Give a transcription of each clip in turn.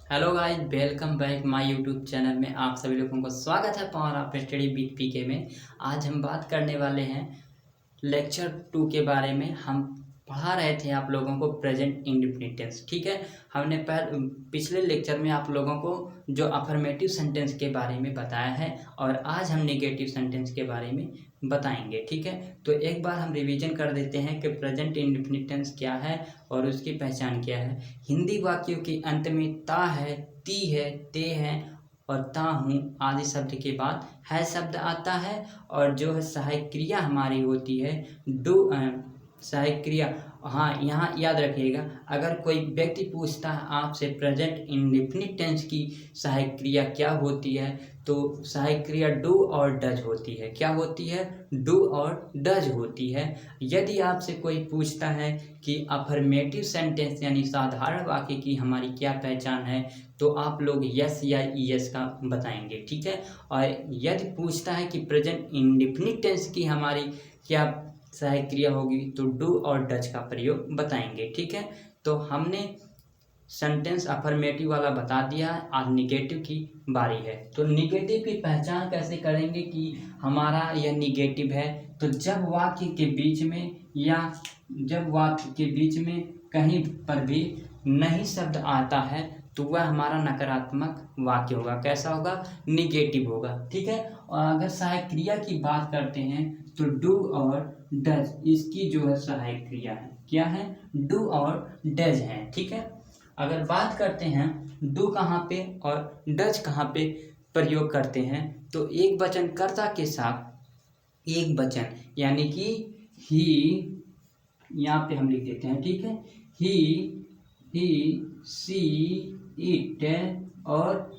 Hello guys, welcome back my YouTube channel में आप सभी लोगों को स्वागत है पावर ऑफ स्टडी विद पीके में। आज हम बात करने वाले हैं लेक्चर 2 के बारे में। हम पढ़ा रहे थे आप लोगों को प्रेजेंट इंडेफिनिट टेंस। ठीक है, हमने पिछले लेक्चर में आप लोगों को जो अफर्मेटिव सेंटेंस के बारे में बताया है और आज हम नेगेटिव सेंटेंस के बारे में बताएंगे। ठीक है, तो एक बार हम रिवीजन कर देते हैं कि प्रेजेंट इंडेफिनिट टेंस क्या है और उसकी पहचान क्या है। हिंदी वाक्यों के अंत में ता है, ती है, ते है और ता हूँ आदि शब्द के बाद है शब्द आता है और जो है सहायक क्रिया हमारी होती है डू। सहायक क्रिया, हाँ यहाँ याद रखिएगा, अगर कोई व्यक्ति पूछता है आपसे प्रेजेंट इंडेफिनिट टेंस की सहायक क्रिया क्या होती है, तो सहायक क्रिया डू और डज होती है। क्या होती है? डू और डज होती है। यदि आपसे कोई पूछता है कि अफर्मेटिव सेंटेंस यानी साधारण वाक्य की हमारी क्या पहचान है, तो आप लोग यस या यस का बताएंगे। ठीक है, और यदि पूछता है कि प्रेजेंट इंडेफिनिट टेंस की हमारी क्या सहायक क्रिया होगी, तो डू और डज का प्रयोग बताएंगे। ठीक है, तो हमने सेंटेंस अफर्मेटिव वाला बता दिया है। आज निगेटिव की बारी है। तो निगेटिव की पहचान कैसे करेंगे कि हमारा यह निगेटिव है? तो जब वाक्य के बीच में या जब वाक्य के बीच में कहीं पर भी नहीं शब्द आता है तो वह हमारा नकारात्मक वाक्य होगा। कैसा होगा? निगेटिव होगा। ठीक है, और अगर सहायक क्रिया की बात करते हैं तो डू और डज इसकी जो है सहायक क्रिया है। क्या है? डू और डज है। ठीक है, अगर बात करते हैं डू कहाँ पे और डज कहाँ पे प्रयोग करते हैं, तो एक वचन कर्ता के साथ एक वचन यानी कि ही, यहाँ पे हम लिख देते हैं। ठीक है, ही सी इट और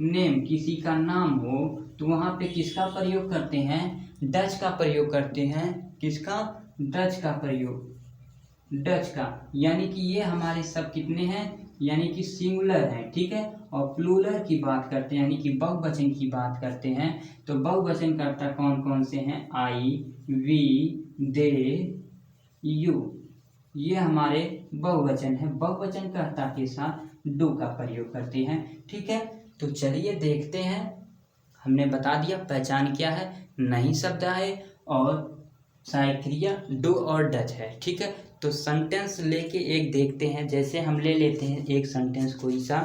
नेम किसी का नाम हो तो वहाँ पे किसका प्रयोग करते हैं? डज का प्रयोग करते हैं। किसका? डज का प्रयोग, डच का, यानी कि ये हमारे सब कितने हैं? यानी कि सिंगुलर है। ठीक है, और प्लूरल की बात करते हैं यानी कि बहुवचन की बात करते हैं, तो बहुवचन कर्ता कौन कौन से हैं? आई, वी, दे, यू, ये हमारे बहुवचन है। बहुवचन कर्ता के साथ डू का प्रयोग करते हैं। ठीक है, तो चलिए देखते हैं। हमने बता दिया पहचान क्या है, नहीं शब्द आए और सहायक क्रिया डू और डज है। ठीक है, तो सेंटेंस लेके एक देखते हैं। जैसे हम ले लेते हैं एक सेंटेंस कोई सा,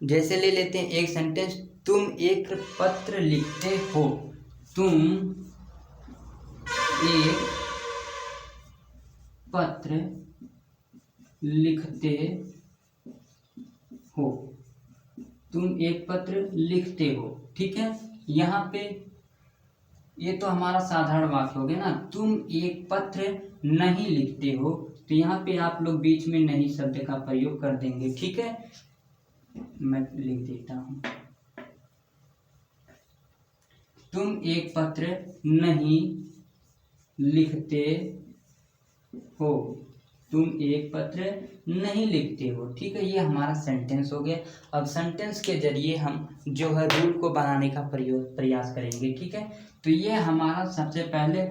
जैसे ले लेते हैं एक सेंटेंस, तुम एक पत्र लिखते हो। तुम एक पत्र लिखते हो। तुम एक पत्र लिखते हो। ठीक है, यहाँ पे ये तो हमारा साधारण वाक्य हो गया ना। तुम एक पत्र नहीं लिखते हो, तो यहाँ पे आप लोग बीच में नहीं शब्द का प्रयोग कर देंगे। ठीक है, मैं लिख देता हूँ, तुम एक पत्र नहीं लिखते हो। तुम एक पत्र नहीं लिखते हो। ठीक है, ये हमारा सेंटेंस हो गया। अब सेंटेंस के जरिए हम जो है रूल को बनाने का प्रयास करेंगे। ठीक है, तो ये हमारा सबसे पहले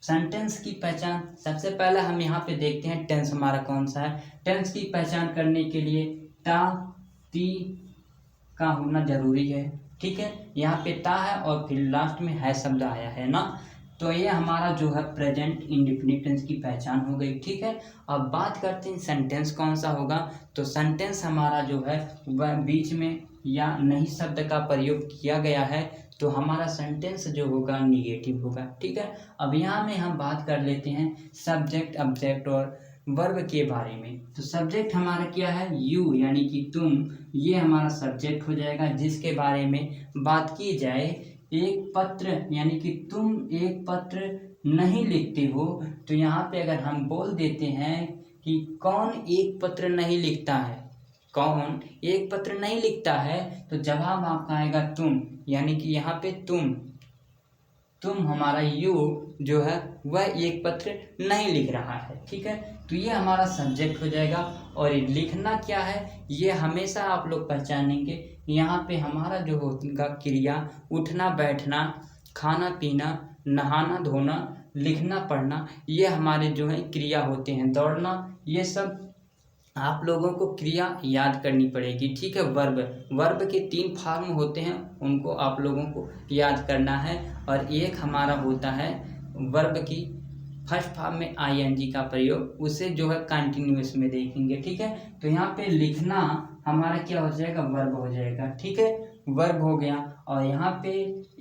सेंटेंस की पहचान। सबसे पहले हम यहाँ पे देखते हैं टेंस हमारा कौन सा है। टेंस की पहचान करने के लिए ता, ती का होना जरूरी है। ठीक है, यहाँ पे ता है और फिर लास्ट में है शब्द आया है ना, तो ये हमारा जो है प्रेजेंट इंडेफिनिट टेंस की पहचान हो गई। ठीक है, अब बात करते हैं सेंटेंस कौन सा होगा। तो सेंटेंस हमारा जो है वह बीच में या नहीं शब्द का प्रयोग किया गया है, तो हमारा सेंटेंस जो होगा निगेटिव होगा। ठीक है, अब यहाँ में हम बात कर लेते हैं सब्जेक्ट, ऑब्जेक्ट और वर्ब के बारे में। तो सब्जेक्ट हमारा क्या है? यू, यानी कि तुम, ये हमारा सब्जेक्ट हो जाएगा। जिसके बारे में बात की जाए, एक पत्र यानी कि तुम एक पत्र नहीं लिखते हो, तो यहाँ पे अगर हम बोल देते हैं कि कौन एक पत्र नहीं लिखता है, कौन एक पत्र नहीं लिखता है, तो जवाब आपका आएगा तुम, यानी कि यहाँ पे तुम हमारा यू जो है वह एक पत्र नहीं लिख रहा है। ठीक है, तो ये हमारा सब्जेक्ट हो जाएगा। और लिखना क्या है, ये हमेशा आप लोग पहचानेंगे। यहाँ पे हमारा जो होगा क्रिया उठना बैठना, खाना पीना, नहाना धोना, लिखना पढ़ना, ये हमारे जो है क्रिया होते हैं। दौड़ना, ये सब आप लोगों को क्रिया याद करनी पड़ेगी, ठीक है। वर्ब वर्ब के 3 फॉर्म होते हैं, उनको आप लोगों को याद करना है। और एक हमारा होता है वर्ब की फर्स्ट फॉर्म में आईएनजी का प्रयोग, उसे जो है कंटिन्यूअस में देखेंगे, ठीक है। तो यहाँ पे लिखना हमारा क्या हो जाएगा, वर्ब हो जाएगा, ठीक है, वर्ब हो गया। और यहाँ पे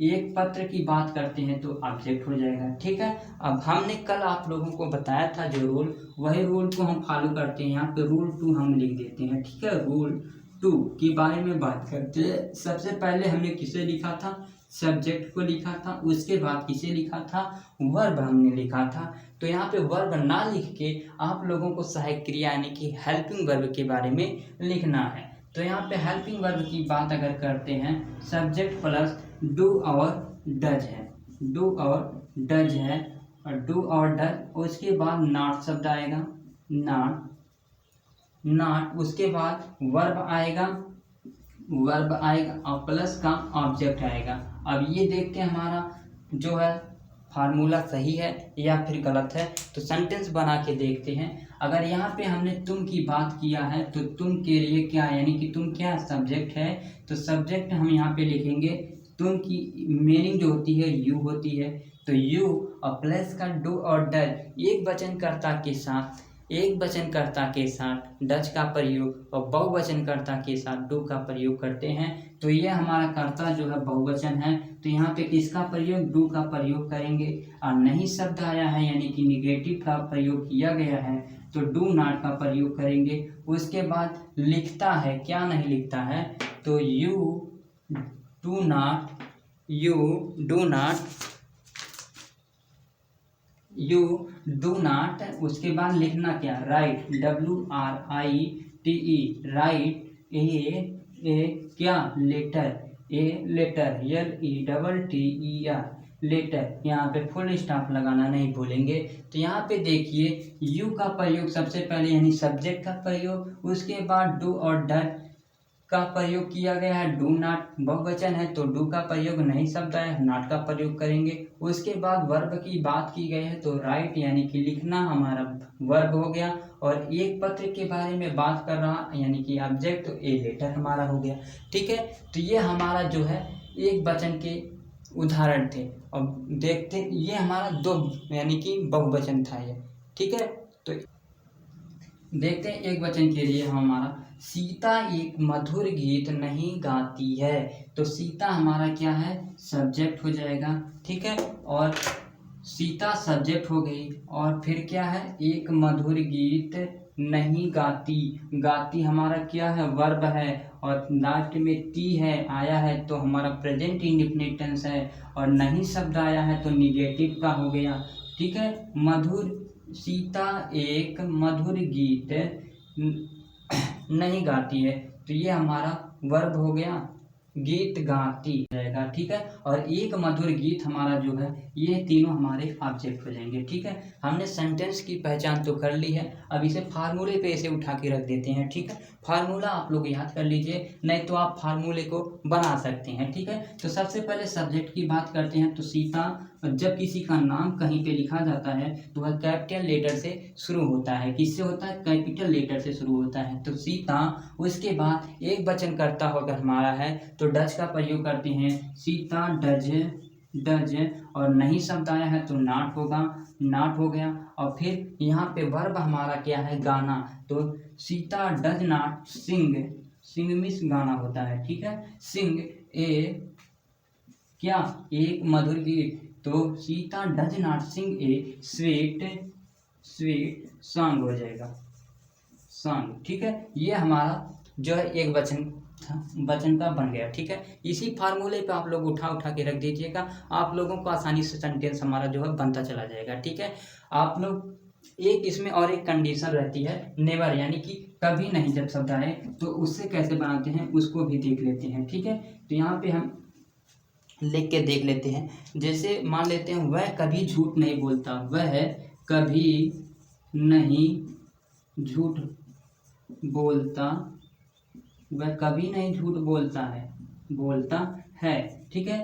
एक पत्र की बात करते हैं तो ऑब्जेक्ट हो जाएगा, ठीक है। अब हमने कल आप लोगों को बताया था जो रूल, वही रूल को हम फॉलो करते हैं। यहाँ पे रूल 2 हम लिख देते हैं, ठीक है। रूल 2 के बारे में बात करते हैं। सबसे पहले हमने किसे लिखा था, सब्जेक्ट को लिखा था, उसके बाद किसे लिखा था, वर्ब हमने लिखा था। तो यहाँ पे वर्ब ना लिख के आप लोगों को सहायक क्रिया यानी कि हेल्पिंग वर्ब के बारे में लिखना है। तो यहाँ पे हेल्पिंग वर्ब की बात अगर करते हैं, सब्जेक्ट प्लस डू और डज है, डू और डज है, और डू और डज, उसके बाद नॉट शब्द आएगा, नॉट नॉट, उसके बाद वर्ब आएगा, वर्ब आएगा और प्लस का ऑब्जेक्ट आएगा। अब ये देखते हैं हमारा जो है फार्मूला सही है या फिर गलत है। तो सेंटेंस बना के देखते हैं। अगर यहाँ पे हमने तुम की बात किया है तो तुम के लिए क्या, यानी कि तुम क्या सब्जेक्ट है, तो सब्जेक्ट हम यहाँ पे लिखेंगे, तुम की मीनिंग जो होती है यू होती है। तो यू और प्लस का डू और डज, एक वचनकर्ता के साथ, एक वचनकर्ता के साथ डज का प्रयोग और बहुवचनकर्ता के साथ डू का प्रयोग करते हैं। तो ये हमारा कर्ता जो है बहुवचन है, तो यहाँ पे किसका प्रयोग, डू का प्रयोग करेंगे। और नहीं शब्द आया है यानी कि निगेटिव का प्रयोग किया गया है, तो डू नॉट का प्रयोग करेंगे। उसके बाद लिखता है, क्या नहीं लिखता है, तो you do not, you do not, you do not, उसके बाद लिखना क्या, राइट, WRITE, राइट, ए क्या, letter, a letter, LETTER, letter, यहाँ पे फुल स्टॉप लगाना नहीं भूलेंगे। तो यहाँ पे देखिए यू का प्रयोग सबसे पहले यानी सब्जेक्ट का प्रयोग, उसके बाद डू और डज का प्रयोग किया गया है। डू नॉट बहुवचन है तो डू का प्रयोग नहीं शब्द है, नॉट का प्रयोग करेंगे। उसके बाद वर्ब की बात की गई है तो राइट यानी कि लिखना हमारा वर्ब हो गया। और एक पत्र के बारे में बात कर रहा यानी कि ऑब्जेक्ट, तो ए लेटर हमारा हो गया, ठीक है। तो ये हमारा जो है एक वचन के उदाहरण थे। और देखते ये हमारा दो यानी कि बहुवचन था ये, ठीक है। तो देखते हैं एक वचन के लिए हमारा, सीता एक मधुर गीत नहीं गाती है। तो सीता हमारा क्या है, सब्जेक्ट हो जाएगा, ठीक है। और सीता सब्जेक्ट हो गई, और फिर क्या है, एक मधुर गीत नहीं गाती, गाती हमारा क्या है, वर्ब है। और लास्ट में ती है आया है तो हमारा प्रेजेंट इंडेफिनिट टेंस है। और नहीं शब्द आया है तो निगेटिव का हो गया, ठीक है। मधुर, सीता एक मधुर गीत नहीं गाती है, तो ये हमारा वर्ब हो गया, गीत गाती रहेगा, ठीक है। और एक मधुर गीत हमारा जो है, ये तीनों हमारे ऑब्जेक्ट हो जाएंगे, ठीक है। हमने सेंटेंस की पहचान तो कर ली है, अब इसे फार्मूले पे इसे उठा के रख देते हैं, ठीक है। फार्मूला आप लोग याद कर लीजिए, नहीं तो आप फार्मूले को बना सकते हैं, ठीक है। तो सबसे पहले सब्जेक्ट की बात करते हैं। तो सीता, जब किसी का नाम कहीं पे लिखा जाता है तो वह कैपिटल लेटर से शुरू होता है, किससे होता है, कैपिटल लेटर से शुरू होता है। तो सीता, उसके बाद एक वचन करता होगा हमारा है तो डज का प्रयोग करते हैं, सीता डज, डज। और नहीं शब्द आया है तो नॉट होगा, नॉट हो गया। और फिर यहाँ पे वर्ब हमारा क्या है, गाना। तो Sita does not sing, sing means गाना होता है, ठीक है। सिंग ए क्या, एक मधुर गीत। तो Sita does not sing a sweet, sweet song हो जाएगा, सॉन्ग, ठीक है। ये हमारा जो है एक वचन का बन गया, ठीक है। इसी फार्मूले पे आप लोग उठा उठा के रख दीजिएगा, आप लोगों को आसानी से सेंटेंस हमारा जो है बनता चला जाएगा, ठीक है। आप लोग एक इसमें और एक कंडीशन रहती है, नेवर यानी कि कभी नहीं, जब शब्द आए तो उससे कैसे बनाते हैं उसको भी देख लेते हैं, ठीक है। तो यहाँ पे हम लिख के देख लेते हैं। जैसे मान लेते हैं, वह कभी झूठ नहीं बोलता, वह कभी नहीं झूठ बोलता, वह कभी नहीं झूठ बोलता है, बोलता है, ठीक है।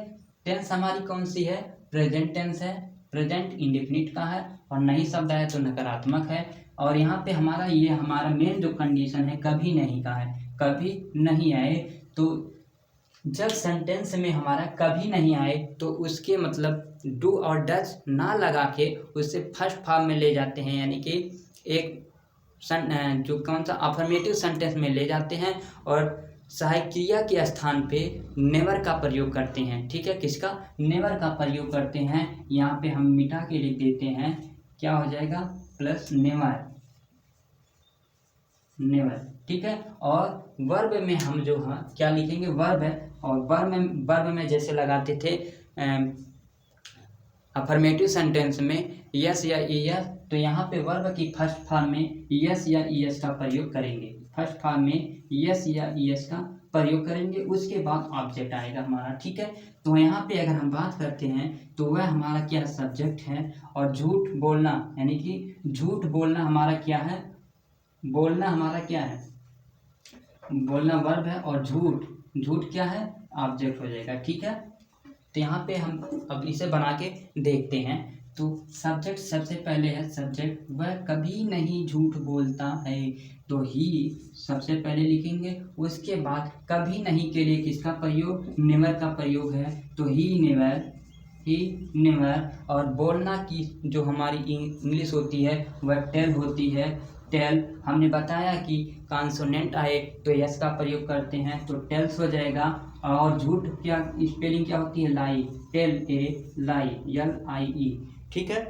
टेंस हमारी कौन सी है, प्रेजेंट टेंस है, प्रेजेंट इंडेफिनिट का है। और नहीं शब्द आया तो नकारात्मक है। और यहाँ पे हमारा ये हमारा मेन जो कंडीशन है कभी नहीं का है, कभी नहीं आए। तो जब सेंटेंस में हमारा कभी नहीं आए तो उसके मतलब डू और डज ना लगा के उससे फर्स्ट फॉर्म में ले जाते हैं, यानी कि एक जो कौन सा अफर्मेटिव सेंटेंस में ले जाते हैं और सहायक क्रिया के स्थान पे नेवर का प्रयोग करते हैं। ठीक है, किसका? नेवर का प्रयोग करते हैं। यहाँ पे हम मिटा के लिख देते हैं, क्या हो जाएगा? Plus never, never. ठीक है, और वर्ब में हम जो है क्या लिखेंगे? वर्ब है, और वर्ब में जैसे लगाते थे अफर्मेटिव सेंटेंस में यस या ईएस, तो यहाँ पे वर्ब की फर्स्ट फॉर्म में यस या ईएस का प्रयोग करेंगे। फर्स्ट फॉर्म में यस या ईएस का प्रयोग करेंगे, उसके बाद ऑब्जेक्ट आएगा हमारा। ठीक है, तो यहाँ पे अगर हम बात करते हैं तो वह हमारा क्या? सब्जेक्ट है। और झूठ बोलना, यानी कि झूठ बोलना हमारा क्या है? बोलना हमारा क्या है? बोलना वर्ब है, और झूठ क्या है? ऑब्जेक्ट हो जाएगा। ठीक है, तो यहाँ पे हम अब इसे बना के देखते हैं। तो सब्जेक्ट सबसे पहले है सब्जेक्ट, वह कभी नहीं झूठ बोलता है, तो ही सबसे पहले लिखेंगे। उसके बाद कभी नहीं के लिए किसका प्रयोग? नेवर का प्रयोग है, तो ही नेवर। और बोलना की जो हमारी इंग्लिश होती है वह टेल होती है। टेल हमने बताया कि कॉन्सोनेंट आए तो यस का प्रयोग करते हैं, तो टेल्स हो जाएगा। और झूठ क्या स्पेलिंग क्या होती है? लाई, टेल ए लाई, LIE। ठीक है,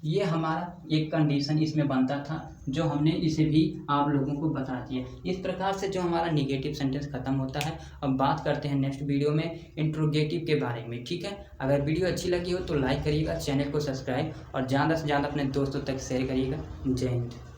ये हमारा एक कंडीशन इसमें बनता था, जो हमने इसे भी आप लोगों को बता दिया। इस प्रकार से जो हमारा निगेटिव सेंटेंस खत्म होता है। अब बात करते हैं नेक्स्ट वीडियो में इंट्रोगेटिव के बारे में। ठीक है, अगर वीडियो अच्छी लगी हो तो लाइक करिएगा, चैनल को सब्सक्राइब और ज़्यादा से ज़्यादा अपने दोस्तों तक शेयर करिएगा। जय हिंद।